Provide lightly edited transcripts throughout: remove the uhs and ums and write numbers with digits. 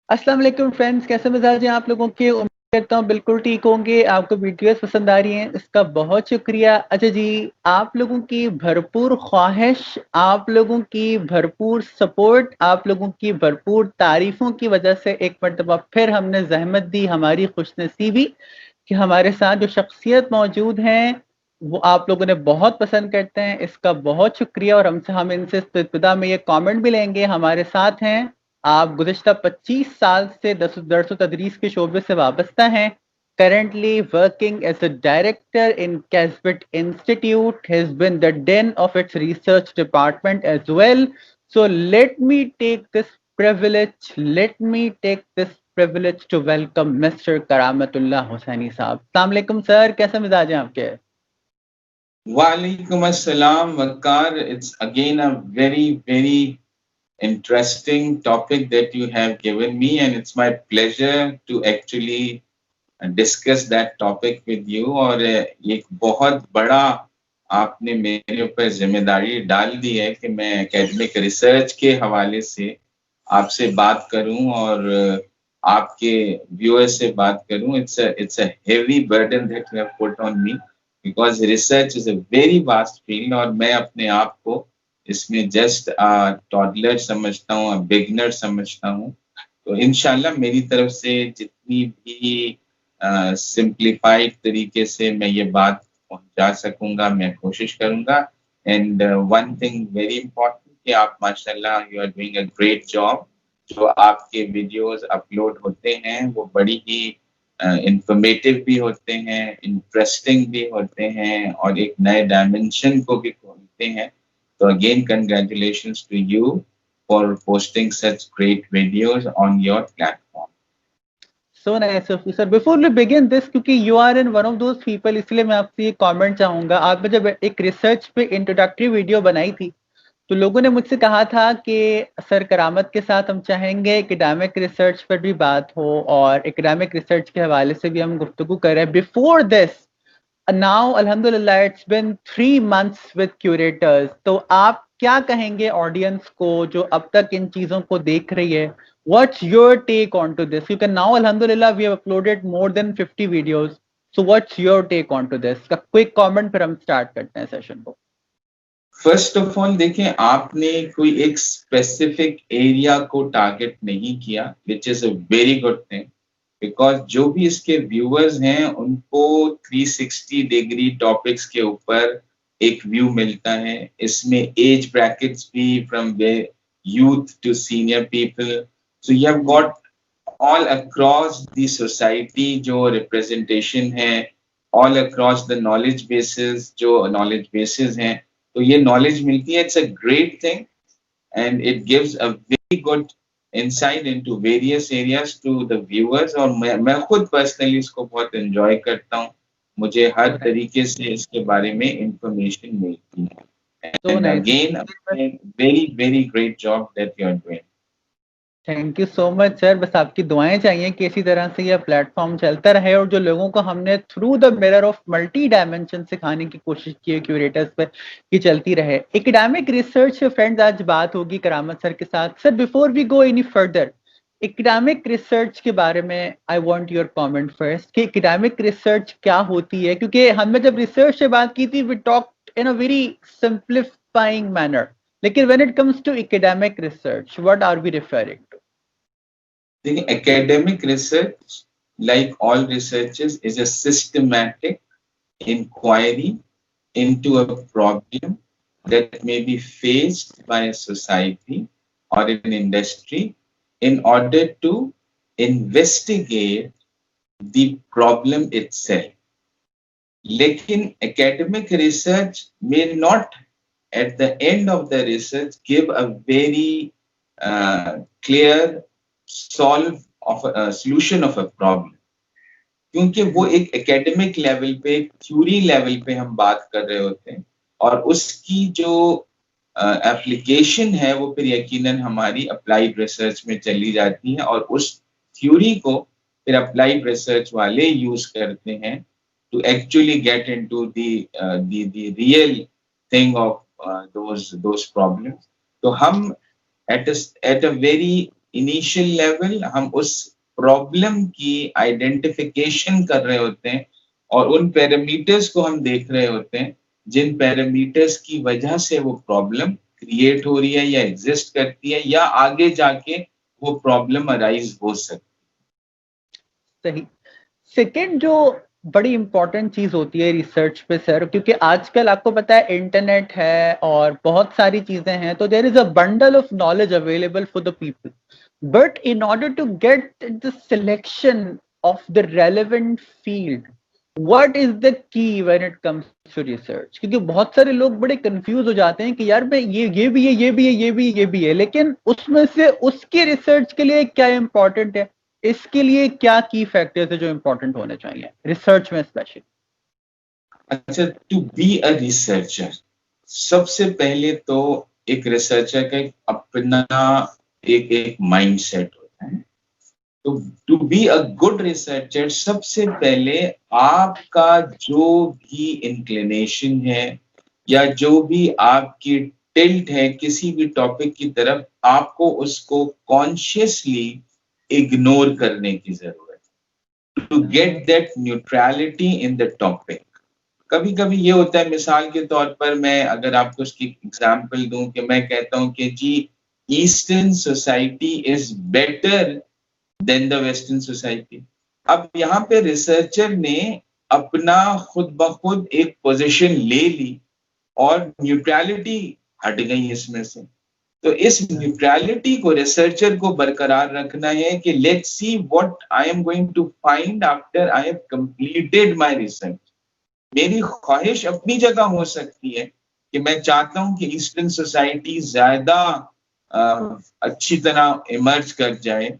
अस्सलाम वालेकुम फ्रेंड्स, कैसे मिजाज हैं आप लोगों के? उम्मीद करता हूँ बिल्कुल ठीक होंगे। आपको वीडियोस पसंद आ रही हैं, इसका बहुत शुक्रिया। अच्छा जी, आप लोगों की भरपूर ख्वाहिश, आप लोगों की भरपूर सपोर्ट, आप लोगों की भरपूर तारीफों की वजह से एक मरतबा फिर हमने जहमत दी, हमारी खुशनसीबी कि हमारे साथ जो शख्सियत मौजूद हैं वो आप लोगों ने बहुत पसंद करते हैं। इसका बहुत शुक्रिया। और हम इनसे इब्तिदा में ये कमेंट भी लेंगे। हमारे साथ हैं, आप गुज़िश्ता 25 साल से दरस तदरीस के शोबे से वाबस्ता हैं। Currently working as a director in Casbit Institute, has been the den of its research department as well. So let me take this privilege to welcome Mr. Karamatullah Hossaini साहब। अस्सलाम वालेकुम सर, कैसे मिजाज हैं आपके? Walaikum assalam, Wakar. It's again a very interesting topic that you have given me, and it's my pleasure to actually discuss that topic with you. और एक बहुत बड़ा आपने मेरे ऊपर जिम्मेदारी डाल दी है कि मैं एकेडमिक रिसर्च के हवाले से आपसे बात करूं और आपके व्यूअर्स से बात करूं. It's a heavy burden that you have put on me because research is a very vast field और मैं अपने आप को इसमें जस्ट टॉडलर समझता हूँ, बिगनर समझता हूँ. तो इंशाल्लाह मेरी तरफ से जितनी भी सिंप्लीफाइड तरीके से मैं ये बात पहुंचा सकूंगा मैं कोशिश करूंगा. And one thing very important कि आप माशाल्लाह you are doing a great job. जो आपके वीडियोस अपलोड होते हैं वो बड़ी ही इंफॉर्मेटिव भी होते हैं, इंटरेस्टिंग भी होते हैं और एक नए डायमेंशन को भी खोलते हैं. तो again congratulations to you for posting such great videos on your platform. So nice of you sir. Before we begin this, क्योंकि you are in one of those people, इसलिए मैं आपसे ये कमेंट चाहूंगा। आपने जब एक रिसर्च पे इंट्रोडक्टरी वीडियो बनाई थी तो लोगों ने मुझसे कहा था कि सर करामत के साथ हम चाहेंगे एकेडमिक रिसर्च पर भी बात हो और एकेडमिक रिसर्च के हवाले से भी हम गुफ्तगू करें। बिफोर दिस, नाउ अल्हम्दुलिल्लाह it's been 3 months with curators. तो आप क्या कहेंगे ऑडियंस को जो अब तक इन चीजों को देख रही है? What's your take on to this? You can now अल्हम्दुलिल्लाह we have uploaded more than 50 videos. So what's your take on to this? का क्विक कमेंट फिर हम स्टार्ट करते हैं सेशन को। फर्स्ट ऑफ ऑल देखें, आपने कोई एक स्पेसिफिक एरिया को टारगेट नहीं किया, which is a very good thing because जो भी इसके व्यूअर्स हैं उनको 360 डिग्री टॉपिक्स के ऊपर एक व्यू मिलता है. इसमें एज ब्रैकेट्स भी from youth to senior people. So you have got all across the society जो रिप्रेजेंटेशन है, all across the knowledge basis जो नॉलेज बेसिस हैं. तो ये नॉलेज मिलती है. It's a great thing and it gives a very good insight into various areas to the viewers. और मैं खुद पर्सनली इसको बहुत एंजॉय करता हूँ. मुझे हर तरीके से इसके बारे में इंफॉर्मेशन मिलती है. So and nice. Again very great job that you are doing. Thank you so much sir. बस आपकी दुआएं चाहिए कि इसी तरह से यह प्लेटफॉर्म चलता रहे और जो लोगों को हमने through the mirror of multi dimension सिखाने की कोशिश की है क्यूरेटर्स पे, ये चलती रहे। एकेडमिक रिसर्च फ्रेंड्स, आज बात होगी करामत सर के साथ। Sir before we go any further, academic research के बारे में I want your comment first कि एकेडमिक रिसर्च क्या होती है, क्योंकि हमने जब रिसर्च से बात की थी we talked in a very simplifying manner, लेकिन when it comes to academic research what are we referring? देखिए, academic research like all researches is a systematic inquiry into a problem that may be faced by a society or an industry in order to investigate the problem itself. लेकिन academic research may not at the end of the research give a very clear solve of a solution of a problem. क्योंकि वो एक academic level पे, theory level पे हम बात कर रहे होते हैं और उसकी जो एप्लीकेशन है वो फिर यकीनन हमारी अप्लाइड रिसर्च में चली जाती है और उस थ्योरी को फिर अप्लाइड रिसर्च वाले यूज करते हैं to actually get into the real thing of those problems. तो हम at a very initial level हम उस प्रॉब्लम की आइडेंटिफिकेशन कर रहे होते हैं और उन पैरामीटर्स को हम देख रहे होते हैं जिन पैरामीटर्स की वजह से वो प्रॉब्लम क्रिएट हो रही है या एग्जिस्ट करती है या आगे जाके वो प्रॉब्लम अराइज हो सकती है। सही। सेकंड जो बड़ी इंपॉर्टेंट चीज होती है रिसर्च पे सर, क्योंकि आजकल आपको पता है इंटरनेट है और बहुत सारी चीजें हैं, तो there is a bundle of knowledge available for the people, but in order to get the selection of the relevant field, what is the key when it comes to research? क्योंकि बहुत सारे लोग बड़े कंफ्यूज हो जाते हैं कि यार मैं ये भी है, ये भी है, ये भी ये भी है, लेकिन उसमें से उसके रिसर्च के लिए क्या इंपॉर्टेंट है, इसके लिए क्या की फैक्टर्स है जो इंपॉर्टेंट होने चाहिए रिसर्च में स्पेशली? अच्छा, टू बी अ रिसर्चर सबसे पहले तो एक रिसर्चर का अपना एक एक माइंडसेट होता है। तो to be a good researcher सबसे पहले आपका जो भी इंक्लिनेशन है या जो भी आपकी टिल्ट है किसी भी टॉपिक की तरफ, आपको उसको कॉन्शियसली इग्नोर करने की जरूरत है to get that neutrality in the topic. कभी कभी ये होता है, मिसाल के तौर पर मैं अगर आपको उसकी एग्जांपल दूं कि मैं कहता हूं कि जी eastern society is better than the western society. अब यहाँ पे रिसर्चर ने अपना खुद ब खुद एक पोजीशन ले ली और न्यूट्रलिटी हट गई इसमें से। तो इस न्यूट्रलिटी को रिसर्चर को बरकरार रखना है कि let's see what I am going to find after I have completed my research. मेरी ख्वाहिश अपनी जगह हो सकती है कि मैं चाहता हूं कि ईस्टर्न सोसाइटी ज्यादा अच्छी तरह इमर्ज कर जाए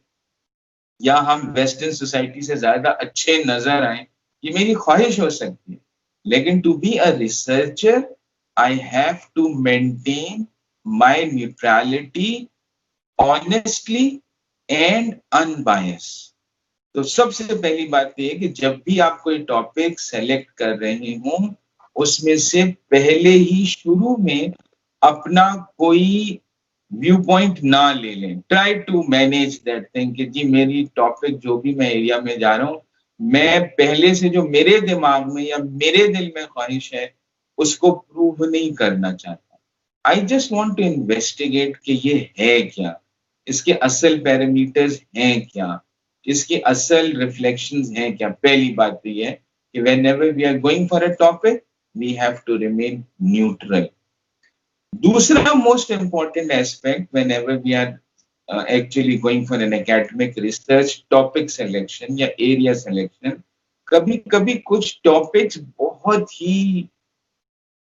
या हम वेस्टर्न सोसाइटी से ज्यादा अच्छे नजर आए, ये मेरी ख्वाहिश हो सकती है। लेकिन to be a researcher I have to maintain my neutrality honestly and unbias. तो सबसे पहली बात यह है कि जब भी आप कोई टॉपिक सेलेक्ट कर रहे हो उसमें से पहले ही शुरू में अपना कोई व्यू पॉइंट ना ले लें। Try to manage that thing कि जी मेरी टॉपिक जो भी मैं एरिया में जा रहा हूँ, मैं पहले से जो मेरे दिमाग में या मेरे दिल में ख्वाहिश है उसको प्रूव नहीं करना चाहता। I just want to investigate कि ये है क्या, इसके असल पैरामीटर्स हैं क्या, इसके असल रिफ्लेक्शंस हैं क्या। पहली बात तो ये है कि whenever we are going for a topic we have to remain neutral। दूसरा most important aspect whenever we are actually going for an academic research topic selection या area selection, कभी कभी कुछ टॉपिक्स बहुत ही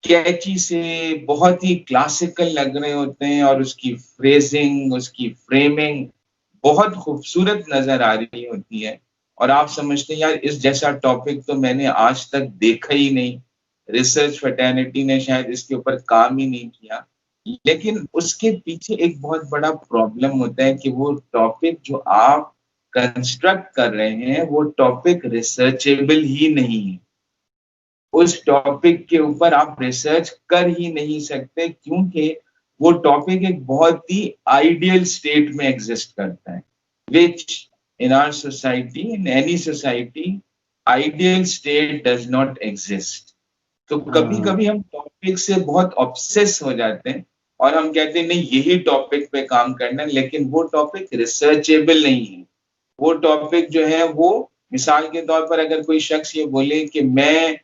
कैची से बहुत ही क्लासिकल लग रहे होते हैं और उसकी फ्रेजिंग उसकी फ्रेमिंग बहुत खूबसूरत नजर आ रही होती है और आप समझते हैं यार इस जैसा टॉपिक तो मैंने आज तक देखा ही नहीं, रिसर्च फैटर्निटी ने शायद इसके ऊपर काम ही नहीं किया। लेकिन उसके पीछे एक बहुत बड़ा प्रॉब्लम होता है कि वो टॉपिक जो आप कंस्ट्रक्ट कर रहे हैं वो टॉपिक रिसर्चेबल ही नहीं है। उस टॉपिक के ऊपर आप रिसर्च कर ही नहीं सकते क्योंकि वो टॉपिक एक बहुत ही आइडियल स्टेट में एग्जिस्ट करता है, which in our society in any society ideal state does not exist. तो कभी कभी हम टॉपिक से बहुत ऑब्सेस हो जाते हैं और हम कहते हैं नहीं यही टॉपिक पे काम करना है, लेकिन वो टॉपिक रिसर्चेबल नहीं है। वो टॉपिक जो है वो, मिसाल के तौर पर अगर कोई शख्स ये बोले कि मैं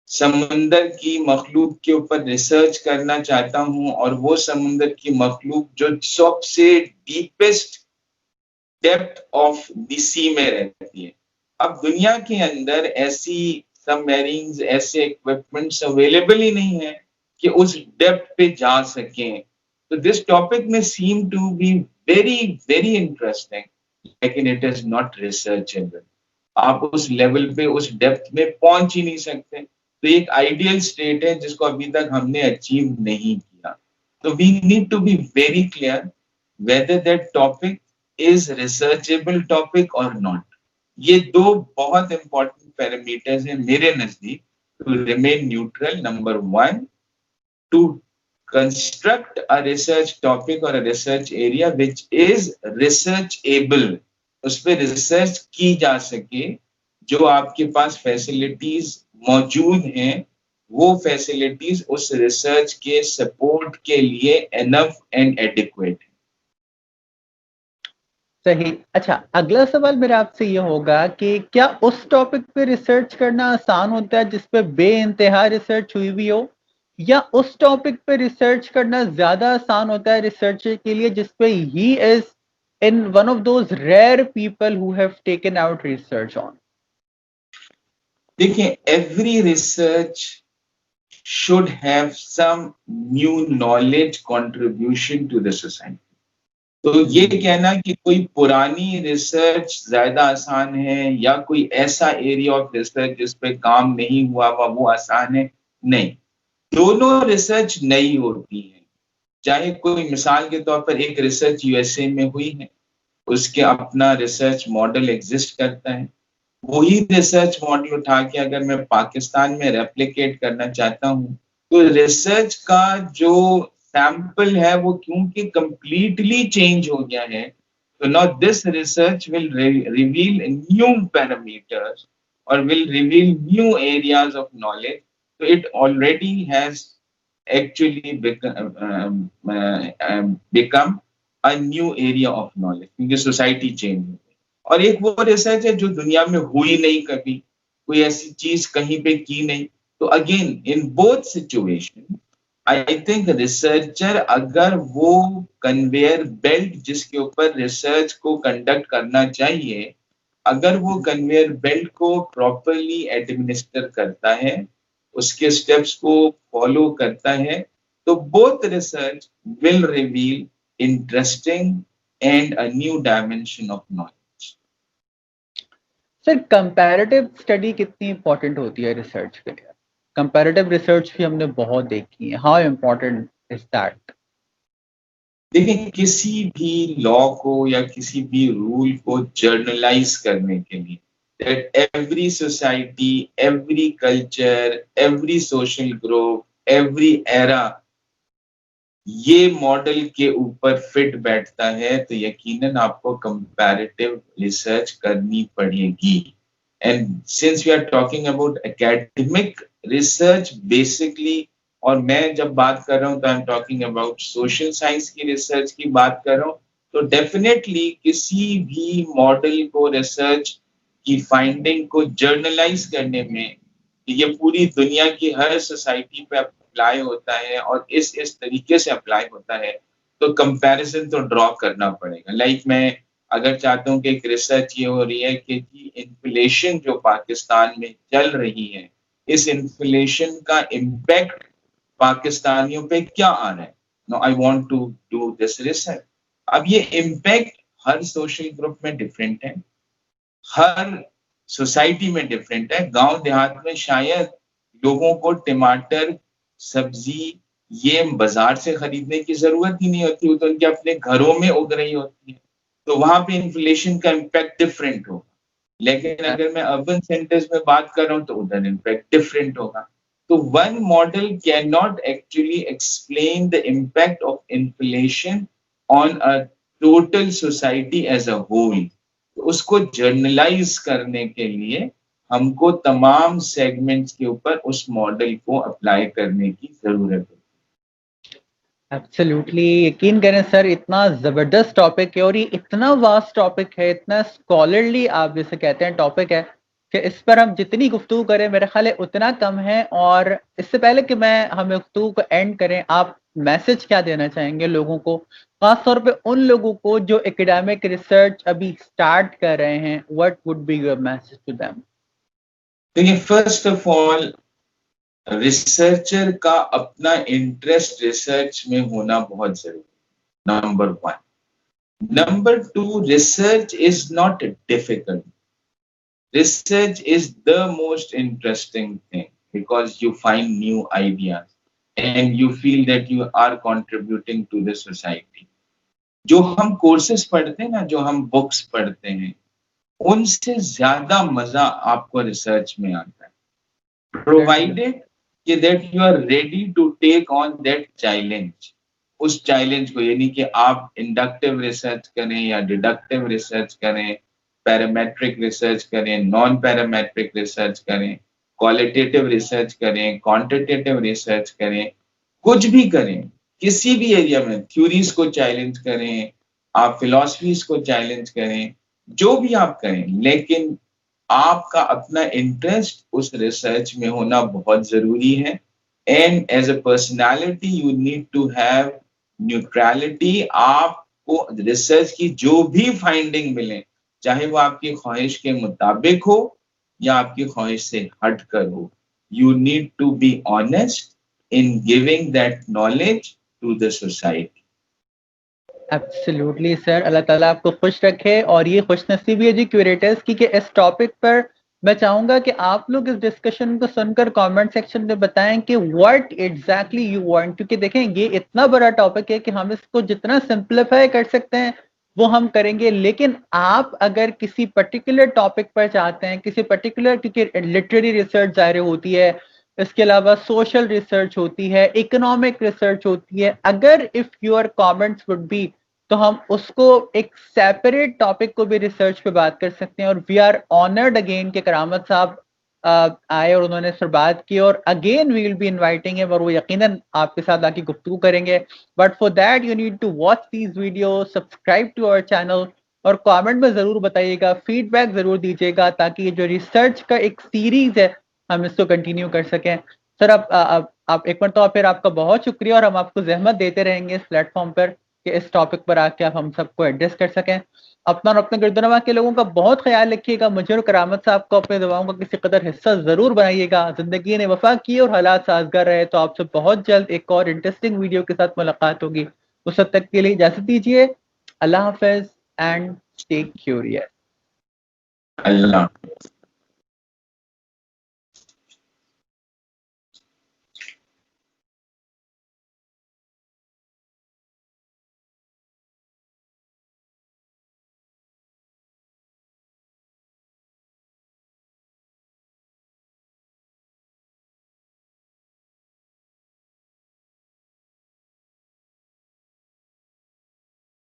समंदर की मखलूक के ऊपर रिसर्च करना चाहता हूं और वो समंदर की मखलूक जो सबसे डीपेस्ट डेप्थ ऑफ द सी में रहती है। अब दुनिया के अंदर ऐसी सबमरीन्स ऐसे इक्विपमेंट्स अवेलेबल ही नहीं है कि उस डेप्थ पे जा सकें। तो दिस टॉपिक में seem to be very very interesting, लेकिन इट इज नॉट रिसर्चेबल। आप उस लेवल पे उस डेप्थ में पहुंच ही नहीं सकते। तो एक आइडियल स्टेट है जिसको अभी तक हमने अचीव नहीं किया। तो we need to be very clear whether that topic is researchable topic और नॉट। ये दो बहुत इंपॉर्टेंट पैरामीटर्स हैं मेरे नजदीक to remain neutral. Number one, to construct a research topic or a research area which is researchable, उस पे research की जा सके, जो आपके पास फैसिलिटीज मौजूद हैं, वो फैसिलिटीज उस रिसर्च के सपोर्ट के लिए एनफ एंड एडिक्वेट है। सही। अच्छा, अगला सवाल मेरा आपसे ये होगा कि क्या उस टॉपिक पे रिसर्च करना आसान होता है जिस पे बेइंतहा रिसर्च हुई हुई हो, या उस टॉपिक पे रिसर्च करना ज्यादा आसान होता है रिसर्चर के लिए जिस पे he is in one of those rare people who have taken out research on? देखिए, every research should have some new knowledge contribution to the society. तो ये कहना कि कोई पुरानी रिसर्च ज्यादा आसान है या कोई ऐसा एरिया ऑफ रिसर्च जिस पे काम नहीं हुआ वो आसान है, नहीं, दोनों रिसर्च नई होती है। चाहे कोई मिसाल के तौर पर एक रिसर्च यूएसए में हुई है, उसके अपना रिसर्च मॉडल एग्जिस्ट करता है, वही रिसर्च मॉडल उठा के अगर मैं पाकिस्तान में रेप्लिकेट करना चाहता हूँ, तो रिसर्च का जो सैंपल है वो क्योंकि कंप्लीटली चेंज हो गया है, तो now this research will reveal new parameters और will reveal new areas of knowledge, तो it already has actually become a new area of knowledge, क्योंकि सोसाइटी चेंज हो गई। और एक वो रिसर्च है जो दुनिया में हुई नहीं कभी, कोई ऐसी चीज कहीं पे की नहीं, तो again in both situation I think researcher अगर वो कन्वेयर बेल्ट जिसके ऊपर रिसर्च को कंडक्ट करना चाहिए, अगर वो कन्वेयर बेल्ट को प्रॉपरली एडमिनिस्टर करता है, उसके स्टेप्स को फॉलो करता है, तो both research will reveal interesting and a new dimension of knowledge. Sir, comparative study कितनी इंपॉर्टेंट होती है रिसर्च के लिए? कंपैरेटिव रिसर्च भी हमने बहुत देखी है, हाउ इम्पोर्टेंट इज दैट? देखिए, किसी भी लॉ को या किसी भी रूल को जर्नलाइज करने के लिए that every society, every culture, every social group, every era ये मॉडल के ऊपर फिट बैठता है, तो यकीनन आपको कंपैरेटिव रिसर्च करनी पड़ेगी। And since we are talking about academic research basically, और मैं जब बात कर रहा हूँ तो I am talking about social science की रिसर्च की बात कर रहा हूँ, तो डेफिनेटली किसी भी मॉडल को, रिसर्च की फाइंडिंग को जर्नलाइज करने में, ये पूरी दुनिया की हर सोसाइटी पे अप्लाई होता है और इस तरीके से अप्लाई होता है, तो कंपैरिजन तो ड्रॉ करना पड़ेगा। लाइक मैं अगर चाहता हूँ कि एक रिसर्च ये हो रही है कि इन्फ्लेशन जो पाकिस्तान में चल रही है, इस इन्फ्लेशन का इम्पैक्ट पाकिस्तानियों पे क्या आ रहा है, no I want to do this research. अब ये इम्पैक्ट हर सोशल ग्रुप में डिफरेंट है, हर सोसाइटी में डिफरेंट है। गांव देहात में शायद लोगों को टमाटर, सब्जी ये बाजार से खरीदने की जरूरत ही नहीं होती, वो तो उनके अपने घरों में उग रही होती है, तो वहां पे इन्फ्लेशन का इम्पैक्ट डिफरेंट होगा। लेकिन अगर मैं अर्बन सेंटर्स में बात कर रहा हूँ तो उधर इम्पैक्ट डिफरेंट होगा। तो one model can not actually explain the impact of inflation on a total society as a whole. उसको जर्नलाइज करने के लिए हमको तमाम सेगमेंट्स के ऊपर उस मॉडल को अप्लाई करने की जरूरत है। एब्सोल्युटली, यकीन करें सर, इतना जबरदस्त टॉपिक है और ये इतना वास्ट टॉपिक है, इतना स्कॉलरली आप जैसे कहते हैं टॉपिक है कि इस पर हम जितनी गुफ्तगू करें मेरे ख्याल है उतना कम है। और इससे पहले कि हम गुफ्तगू को एंड करें, आप मैसेज क्या देना चाहेंगे लोगों को, खास तौर पे उन लोगों को जो एकेडमिक रिसर्च अभी स्टार्ट कर रहे हैं? What would be your message to them? देखिए, फर्स्ट ऑफ ऑल रिसर्चर का अपना इंटरेस्ट रिसर्च में होना बहुत जरूरी, number one. Number two, research is not difficult, research is the most interesting thing because you find new ideas and you feel that you are contributing to the society. जो हम courses पढ़ते हैं ना, जो हम बुक्स पढ़ते हैं, उनसे ज्यादा मजा आपको रिसर्च में आता है, प्रोवाइडेड कि that you are ready to take on that challenge, उस चैलेंज को, यानी कि आप इंडक्टिव रिसर्च करें या डिडक्टिव रिसर्च करें, पैरामेट्रिक रिसर्च करें, नॉन पैरामेट्रिक रिसर्च करें, क्वालिटेटिव रिसर्च करें, क्वांटिटेटिव रिसर्च करें, कुछ भी करें, किसी भी एरिया में थ्योरीज को चैलेंज करें, आप फिलॉसफीज को चैलेंज करें, जो भी आप करें, लेकिन आपका अपना इंटरेस्ट उस रिसर्च में होना बहुत जरूरी है। And as a personality you need to have neutrality. आपको रिसर्च की जो भी फाइंडिंग मिले, चाहे वो आपकी ख्वाहिश के मुताबिक हो या आपकी ख्वाहिश से हट कर हो, you need to be honest in giving that knowledge to the society. Absolutely sir, अल्लाह ताला आपको खुश रखे और ये खुशनसीबी है जी क्यूरेटर्स की कि इस टॉपिक पर मैं चाहूंगा कि आप लोग इस डिस्कशन को सुनकर कमेंट सेक्शन में बताएं कि व्हाट एग्जैक्टली यू वांट, क्योंकि देखें ये इतना बड़ा टॉपिक है कि हम इसको जितना सिंपलीफाई कर सकते हैं वो हम करेंगे, लेकिन आप अगर किसी पर्टिकुलर टॉपिक पर चाहते हैं, किसी पर्टिकुलर, क्योंकि लिटरेरी रिसर्च ज़ाहिर होती है, इसके अलावा सोशल रिसर्च होती है, इकोनॉमिक रिसर्च होती है, अगर if your comments would be तो हम उसको एक सेपरेट टॉपिक को भी रिसर्च पे बात कर सकते हैं। और वी आर ऑनर्ड अगेन कि करामत साहब आए और उन्होंने इस पर बात की, और again we will be inviting him और वो यकीनन आपके साथ आके गुफ्तगू करेंगे। But for that you need to watch these video, subscribe to our channel और कमेंट में जरूर बताइएगा, फीडबैक जरूर दीजिएगा, ताकि ये जो रिसर्च का एक सीरीज है हम इसको कंटिन्यू कर सकें। सर आप एक बार तो फिर आपका बहुत शुक्रिया, और हम आपको जहमत देते रहेंगे इस प्लेटफॉर्म पर कि इस टॉपिक पर आके आप हम सबको एड्रेस कर सकें। अपना और अपने गिरदनवा के लोगों का बहुत ख्याल रखिएगा। मुझे और करामत साहब को अपने दुआओं का किसी कदर हिस्सा जरूर बनाइएगा। जिंदगी ने वफा की और हालात साजगार रहे तो आपसे बहुत जल्द एक और इंटरेस्टिंग वीडियो के साथ मुलाकात होगी। उस वक्त तक के लिए इजाजत दीजिए। अल्लाह हाफिज एंड स्टे क्यूरियस। अल्लाह